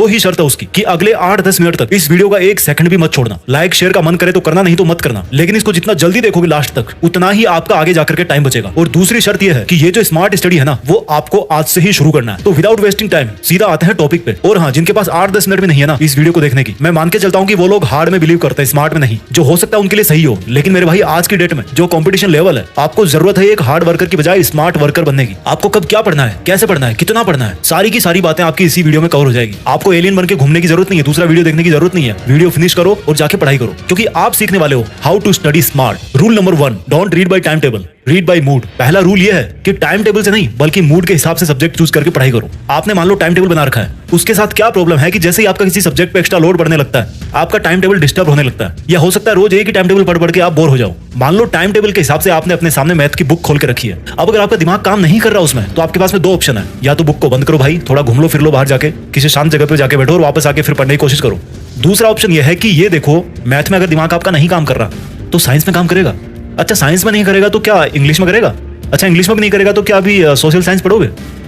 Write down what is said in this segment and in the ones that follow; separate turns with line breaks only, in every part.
दो ही शर्त है उसकी कि अगले 8-10 मिनट तक इस वीडियो का 1 सेकंड भी मत छोड़ना। लाइक शेयर का मन करे तो करना, नहीं तो मत करना, लेकिन इसको जितना जल्दी देखोगे लास्ट तक उतना ही आपका आगे जाकर के टाइम बचेगा। और दूसरी शर्त यह है कि ये जो स्मार्ट स्टडी है ना, वो आपको आज से ही शुरू करना है। तो विदाउट वेस्टिंग टाइम सीधा आते हैं टॉपिक पे। और हाँ, जिनके पास 8-10 मिनट भी नहीं है ना इस वीडियो को देखने की, मैं मान के चलता हूँ कि वो लोग हार्ड में बिलीव करते हैं, स्मार्ट में नहीं। जो हो सकता है उनके लिए सही हो, लेकिन मेरे भाई आज की डेट में जो कंपटीशन लेवल है, आपको जरूरत है एक हार्ड वर्कर की बजाय स्मार्ट वर्कर बनने की। आपको कब क्या पढ़ना है, कैसे पढ़ना है, कितना पढ़ना है, सारी की सारी बातें आपकी इसी वीडियो में कवर हो जाएगी। आपको एलियन बन के घूमने की जरूरत नहीं है, दूसरा वीडियो देखने की जरूरत नहीं है। वीडियो फिनिश करो और जाके पढ़ाई करो, क्योंकि आप सीखने वाले हो how to study smart. Rule number 1, don't read by time table, read by mood. पहला रूल ये है कि टाइम टेबल से नहीं बल्कि मूड के हिसाब से सब्जेक्ट चूज करके पढ़ाई करो। आपने मान लो टाइम टेबल बना रखा है, उसके साथ क्या प्रॉब्लम है कि जैसे ही आपका किसी सब्जेक्ट पे एक्स्ट्रा लोड बढ़ने लगता है, आपका टाइम टेबल डिस्टर्ब होने लगता है, या हो सकता है रोज एक ही टाइम टेबल पढ़ के आप बोर हो जाओ। मान लो टाइम टेबल के हिसाब से आपने अपने सामने मैथ की बुक खोल के रखी है। अब अगर आपका दिमाग काम नहीं कर रहा उसमें, तो आपके पास में 2 ऑप्शन है। या तो बुक को बंद करो भाई, थोड़ा घूम लो फिर लो बाहर जाके, किसी शांत जगह पे जाके बैठो और वापस आके फिर पढ़ने की कोशिश करो। दूसरा ऑप्शन यह है कि ये देखो, मैथ में अगर दिमाग आपका नहीं काम कर रहा तो साइंस में काम करेगा। अच्छा, साइंस में नहीं करेगा तो क्या इंग्लिश में करेगा? अच्छा, इंग्लिश में भी नहीं करेगा तो क्या अभी सोशल साइंस पढ़ोगे?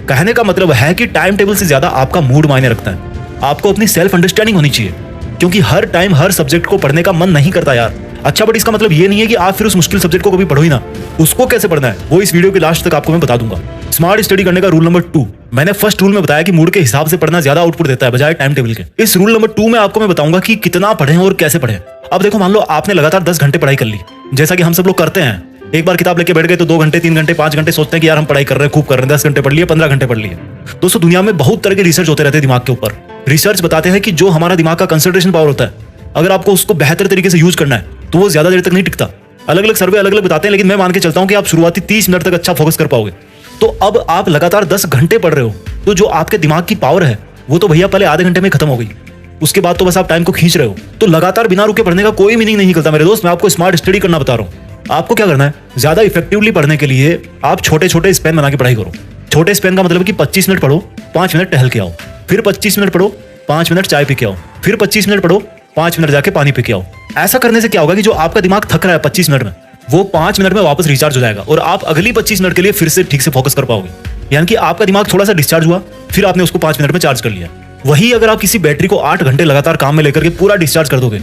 कहने का मतलब है कि टाइम टेबल से ज्यादा आपका मूड मायने रखता है। आपको अपनी सेल्फ अंडरस्टैंडिंग होनी चाहिए, क्योंकि हर टाइम हर सब्जेक्ट को पढ़ने का मन नहीं करता यार। अच्छा, बट इसका मतलब ये नहीं है कि आप फिर उस मुश्किल सब्जेक्ट को कभी पढ़ो ही ना। उसको कैसे पढ़ना है वो इस वीडियो के लास्ट तक आपको मैं बता दूंगा। स्मार्ट स्टडी करने का रूल नंबर 2, मैंने फर्स्ट रूल में बताया कि मूड के हिसाब से पढ़ना ज्यादा आउटपुट देता है बजाय टाइम टेबल के। इस रूल नंबर 2 में आपको मैं बताऊंगा कि कितना पढ़ें और कैसे पढ़ें। अब देखो, मान लो आपने लगातार 10 घंटे पढ़ाई कर ली, जैसा कि हम सब लोग करते हैं। एक बार किताब लेके बैठ गए तो 2 घंटे, 3 घंटे, 5 घंटे सोचते हैं कि यार हम पढ़ाई कर रहे हैं, खूब कर रहे हैं। 10 घंटे पढ़ लिए, 15 घंटे पढ़ लिए। दोस्तों, दुनिया में बहुत तरह के रिसर्च होते रहते हैं दिमाग के ऊपर। रिसर्च बताते हैं कि जो हमारा दिमाग का कंसंट्रेशन पावर होता है, अगर आपको उसको बेहतर तरीके से यूज करना है तो वो ज्यादा देर तक नहीं टिकता। अलग अलग सर्वे अलग अलग बताते हैं, लेकिन मैं मान के चलता हूं कि आप शुरुआती 30 मिनट तक अच्छा फोकस कर पाओगे। तो अब आप लगातार 10 घंटे पढ़ रहे हो, तो जो आपके दिमाग की पावर है वो तो भैया पहले आधे घंटे में खत्म हो गई। उसके बाद तो बस आप टाइम को खींच रहे हो। तो लगातार बिना रुके पढ़ने का कोई मीनिंग नहीं निकलता मेरे दोस्त। मैं आपको स्मार्ट स्टडी करना बता रहा हूं। आपको क्या करना है, ज्यादा इफेक्टिवली पढ़ने के लिए आप छोटे छोटे स्पेन बना के पढ़ाई करो। छोटे स्पेन का मतलब कि 25 मिनट पढ़ो, 5 मिनट टहल के आओ, फिर 25 मिनट पढ़ो, 5 मिनट चाय पी के आओ, फिर 25 मिनट पढ़ो, 5 मिनट जाके पानी पी के आओ। ऐसा करने से क्या होगा कि जो आपका दिमाग थक रहा है 25 मिनट में, वो 5 मिनट में वापस रिचार्ज हो जाएगा और आप अगली 25 मिनट के लिए फिर से ठीक से फोकस कर पाओगे। यानी कि आपका दिमाग थोड़ा सा डिस्चार्ज हुआ, फिर आपने उसको 5 मिनट में चार्ज कर लिया। वही अगर आप किसी बैटरी को 8 घंटे लगातार काम में लेकर के पूरा डिस्चार्ज कर दोगे,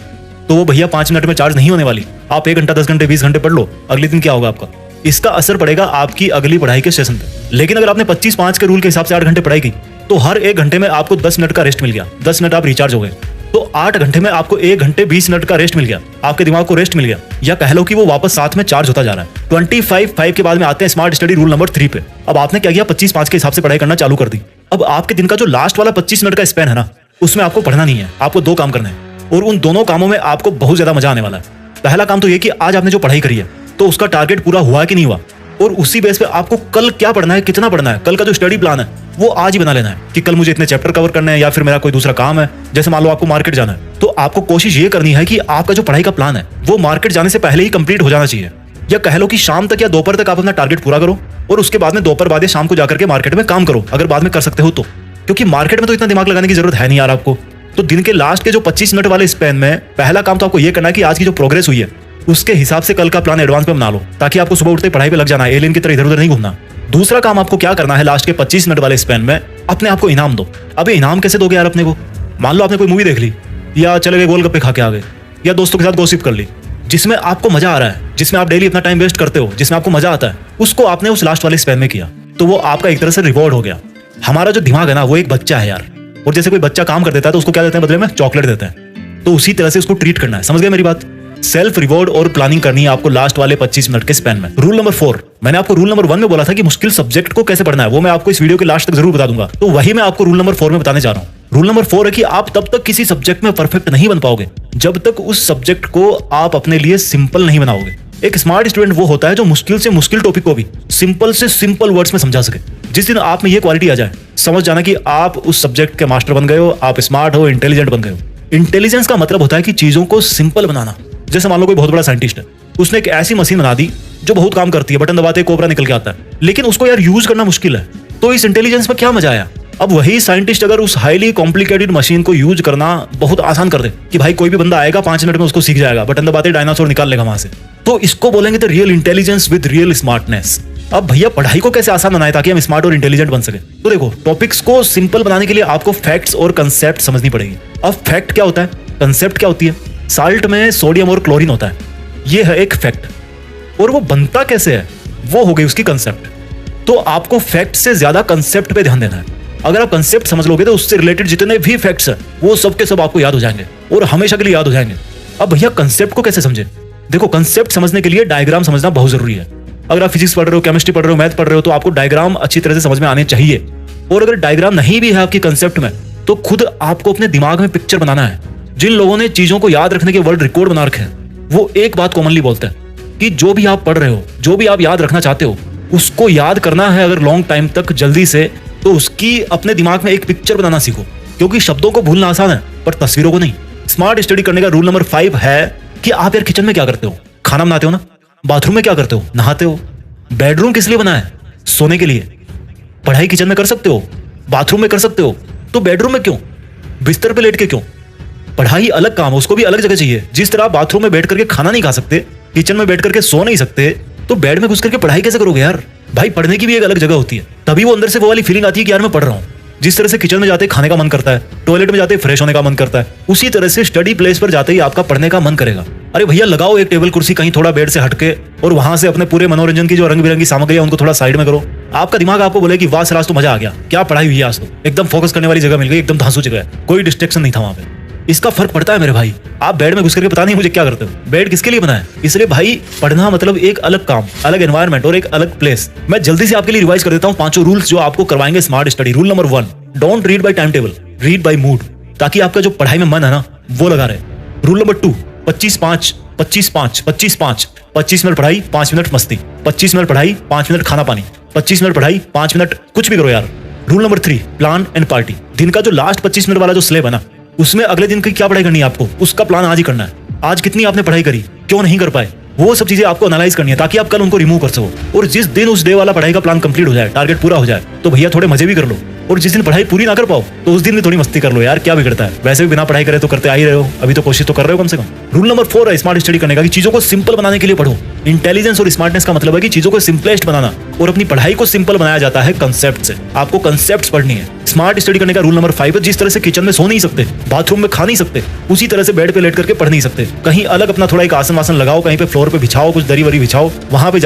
तो वो भैया 5 मिनट में चार्ज नहीं होने वाली। आप 1 घंटा, 10 घंटे, 20 घंटे पढ़ लो, अगले दिन क्या होगा आपका? इसका असर पड़ेगा आपकी अगली पढ़ाई के सेशन पे। लेकिन अगर आपने 25-5 के रूल के हिसाब से 8 घंटे पढ़ाई की, तो हर 1 घंटे में आपको 10 मिनट का रेस्ट मिल गया। 10 मिनट आप रिचार्ज हो गए, तो 8 घंटे में आपको 1 घंटे 20 मिनट का रेस्ट मिल गया। आपके दिमाग को रेस्ट मिल गया, या कह लो कि वो वापस साथ में चार्ज होता जा रहा है। 25-5 के बाद में आते हैं स्मार्ट स्टडी रूल नंबर 3 पे। अब आपने क्या किया, 25-5 के हिसाब से पढ़ाई करना चालू कर दी। अब आपके दिन का जो लास्ट वाला 25 मिनट का स्पेन है ना, उसमें आपको पढ़ना नहीं है, आपको 2 काम करने हैं। और उन दोनों कामों में आपको बहुत ज्यादा मजा आने वाला है। पहला काम तो ये कि आज आपने जो पढ़ाई करी है तो उसका टारगेट पूरा हुआ कि नहीं हुआ, और उसी बेस पे आपको कल क्या पढ़ना है, कितना पढ़ना है, कल का जो स्टडी प्लान है वो आज ही बना लेना है कि कल मुझे इतने चैप्टर कवर करने हैं, या फिर मेरा कोई दूसरा काम है। जैसे मान लो आपको मार्केट जाना है, तो आपको कोशिश ये करनी है कि आपका जो पढ़ाई का प्लान है वो मार्केट जाने से पहले ही कंप्लीट हो जाना चाहिए। या कह लो कि शाम तक या दोपहर तक आप अपना टारगेट पूरा करो, और उसके बाद में दोपहर बाद या शाम को जाकर के मार्केट में काम करो, अगर बाद में कर सकते हो तो। क्योंकि मार्केट में तो इतना दिमाग लगाने की जरूरत है नहीं यार आपको। तो दिन के लास्ट के जो 25 मिनट वाले स्पेन में पहला काम तो आपको ये करना है कि आज की जो प्रोग्रेस हुई है उसके हिसाब से कल का प्लान एडवांस में बना लो, ताकि आपको सुबह उठते पढ़ाई पे लग जाना है, एलियन की तरह इधर उधर नहीं घूमना। दूसरा काम आपको क्या करना है, लास्ट के 25 मिनट वाले स्पेन में अपने आप को इनाम दो। अब इनाम कैसे दोगे यार अपने को? मान लो आपने कोई मूवी देख ली, या चले गए गोलगप्पे खा के आ गए, या दोस्तों के साथ गॉसिप कर ली, जिसमें आपको मजा आ रहा है, जिसमें आप डेली अपना टाइम वेस्ट करते हो, जिसमें आपको मजा आता है, उसको आपने उस लास्ट वाले स्पेन में किया, तो वो आपका एक तरह से रिवॉर्ड हो गया। हमारा जो दिमाग है ना वो एक बच्चा है यार, और जैसे कोई बच्चा काम कर देता है तो उसको क्या देते हैं बदले में? चॉकलेट देते हैं। तो उसी तरह से उसको ट्रीट करना है। समझ गए मेरी बात? सेल्फ रिवॉर्ड और प्लानिंग करनी है आपको लास्ट वाले 25 मिनट के स्पेन में। रूल नंबर 4, मैंने आपको रूल नंबर 1 में बोला था कि मुश्किल सब्जेक्ट को कैसे पढ़ना है, वो मैं आपको इस वीडियो के लास्ट तक जरूर बता दूंगा। तो वही मैं आपको रूल नंबर 4 में बताने जा रहा हूँ। रूल नंबर 4 है कि आप तब तक किसी सब्जेक्ट में परफेक्ट नहीं बन पाओगे जब तक उस सब्जेक्ट को आप अपने लिए सिंपल नहीं बनाओगे। एक स्मार्ट स्टूडेंट वो होता है जो मुश्किल से मुश्किल टॉपिक को भी सिंपल से सिंपल वर्ड्स में समझा सके। जिस दिन आप में ये क्वालिटी आ जाए, समझ जाना कि आप उस सब्जेक्ट के मास्टर बन गए हो, आप स्मार्ट हो, इंटेलिजेंट बन गए हो। इंटेलिजेंस का मतलब होता है कि चीजों को सिंपल बनाना। जैसे मान लो कोई बहुत बड़ा साइंटिस्ट है, उसने एक ऐसी मशीन बना दी जो बहुत काम करती है, बटन दबाते कोबरा निकल के आता है, लेकिन उसको यार यूज करना मुश्किल है। तो इस इंटेलिजेंस में क्या मजा आया? अब वही साइंटिस्ट अगर उस हाईली कॉम्प्लिकेटेड मशीन को यूज करना बहुत आसान कर दे कि भाई कोई भी बंदा आएगा 5 मिनट में उसको सीख जाएगा, बटन दबाते डायनासोर निकाल लेगा वहां से, तो इसको बोलेंगे the real intelligence with real smartness. अब भैया पढ़ाई को कैसे आसान बनाए ताकि हम स्मार्ट और इंटेलिजेंट बन सके? तो देखो, टॉपिक्स को सिंपल बनाने के लिए आपको फैक्ट्स और कंसेप्ट समझनी पड़ेगी। अब फैक्ट क्या होता है, कंसेप्ट क्या होती है? साल्ट में सोडियम और क्लोरीन होता है, ये है एक फैक्ट। और वो बनता कैसे है, वो हो गई उसकी कंसेप्ट। तो आपको फैक्ट से ज्यादा कंसेप्ट पे ध्यान देना है। अगर आप कंसेप्ट समझ लोगे तो उससे रिलेटेड जितने भी फैक्ट्स हैं वो सब के सब आपको याद हो जाएंगे और हमेशा के लिए याद हो जाएंगे। अब भैया कंसेप्ट को कैसे समझे? देखो, कंसेप्ट समझने के लिए डायग्राम समझना बहुत जरूरी है। अगर आप फिजिक्स पढ़ रहे हो, केमिस्ट्री पढ़ रहे हो, मैथ पढ़ रहे हो, तो आपको डायग्राम अच्छी तरह से समझ में आने चाहिए। और अगर डायग्राम नहीं भी है आपकी कंसेप्ट में, तो खुद आपको अपने दिमाग में पिक्चर बनाना है। जिन लोगों ने चीजों को याद रखने के वर्ल्ड रिकॉर्ड बना रखे हैं, वो एक बात कॉमनली बोलते हैं कि जो भी आप पढ़ रहे हो, जो भी आप याद रखना चाहते हो, उसको याद करना है अगर लॉन्ग टाइम तक जल्दी से, तो उसकी अपने दिमाग में एक पिक्चर बनाना सीखो। क्योंकि शब्दों को भूलना आसान है पर तस्वीरों को नहीं। स्मार्ट स्टडी करने का रूल नंबर 5 है कि आप यार किचन में क्या करते हो? खाना बनाते हो ना? बाथरूम में क्या करते हो? नहाते हो? बेडरूम किस लिए बना है? सोने के लिए। पढ़ाई किचन में कर सकते हो, बाथरूम में कर सकते हो, तो बेडरूम में क्यों? बिस्तर पे लेट के क्यों? पढ़ाई अलग काम है, उसको भी अलग जगह चाहिए। जिस तरह बाथरूम में बैठ करके खाना नहीं खा सकते, किचन में बैठ करके सो नहीं सकते, तो बेड में घुस करके पढ़ाई कैसे करोगे यार? भाई, पढ़ने की भी एक अलग जगह होती है, तभी वो अंदर से वो वाली फीलिंग आती है कि यार मैं पढ़ रहा हूँ। जिस तरह से किचन में जाते खाने का मन करता है, टॉयलेट में जाते फ्रेश होने का मन करता है, उसी तरह से स्टडी प्लेस पर जाते ही आपका पढ़ने का मन करेगा। अरे भैया, लगाओ एक टेबल कुर्सी कहीं थोड़ा बेड से हटके, और वहां से अपने पूरे मनोरंजन की जो रंग बिरंगी सामग्री है उनको थोड़ा साइड में करो। आपका दिमाग आपको बोले कि वाह सर, आज तो मजा आ गया, क्या पढ़ाई हुई है आज तो, एकदम फोकस करने वाली जगह मिल गई, एकदम धांसू जगह है, कोई डिस्ट्रैक्शन नहीं था वहां पे। इसका फर्क पड़ता है मेरे भाई। आप बेड में घुस करके पता नहीं मुझे क्या करते हो। बेड किसके लिए बना है? इसलिए भाई, पढ़ना मतलब एक अलग काम, अलग एनवायरनमेंट और एक अलग प्लेस। मैं जल्दी से आपके लिए रिवाइज कर देता हूँ 5 रूल्स जो आपको करवाएंगे smart study. Rule number 1, don't read by time table, read by mood, ताकि आपका जो पढ़ाई में मन है ना वो लगा रहे। रूल नंबर 2, 25-5, 25-5, 25-5, 25 मिनट पढ़ाई, 5 मिनट मस्ती, 25 मिनट पढ़ाई, 5 मिनट खाना पानी, 25 मिनट पढ़ाई, 5 मिनट कुछ भी करो यार। Rule number 3, plan and party. दिन का जो लास्ट 25 मिनट वाला जो स्लेब है ना, उसमें अगले दिन की क्या पढ़ाई करनी है आपको, उसका प्लान आज ही करना है। आज कितनी आपने पढ़ाई करी, क्यों नहीं कर पाए, वो सब चीजें आपको एनालाइज करनी है ताकि आप कल उनको रिमूव कर सको। और जिस दिन उस डे वाला पढ़ाई का प्लान कंप्लीट हो जाए, टारगेट पूरा हो जाए, तो भैया थोड़े मजे भी कर लो। और जिस दिन पढ़ाई पूरी ना कर पाओ, तो उस दिन भी थोड़ी मस्ती कर लो यार, क्या बिगड़ता है? वैसे भी बिना पढ़ाई करे तो करते आ ही रहे हो, अभी तो कोशिश तो कर रहे हो कम से कम। रूल नंबर 4 है स्मार्ट स्टडी करने का, कि चीजों को सिंपल बनाने के लिए पढ़ो। इंटेलिजेंस और स्मार्टनेस का मतलब है कि चीजों को सिंपलेस्ट बनाना, और अपनी पढ़ाई को सिंपल बनाया जाता है कंसेप्ट से। आपको कंसेप्ट्स पढ़नी है। स्मार्ट स्टडी करने का रूल नंबर 5 है, जिस तरह से किचन में सो नहीं सकते, बाथरूम में खा नहीं सकते, उसी तरह से बेड पे लेट करके पढ़ नहीं सकते। कहीं अलग अपना थोड़ा एक आसन वासन लगाओ, कहीं पे फ्लोर पे बिछाओ, कुछ दरी वरी बिछाओ, वहां पे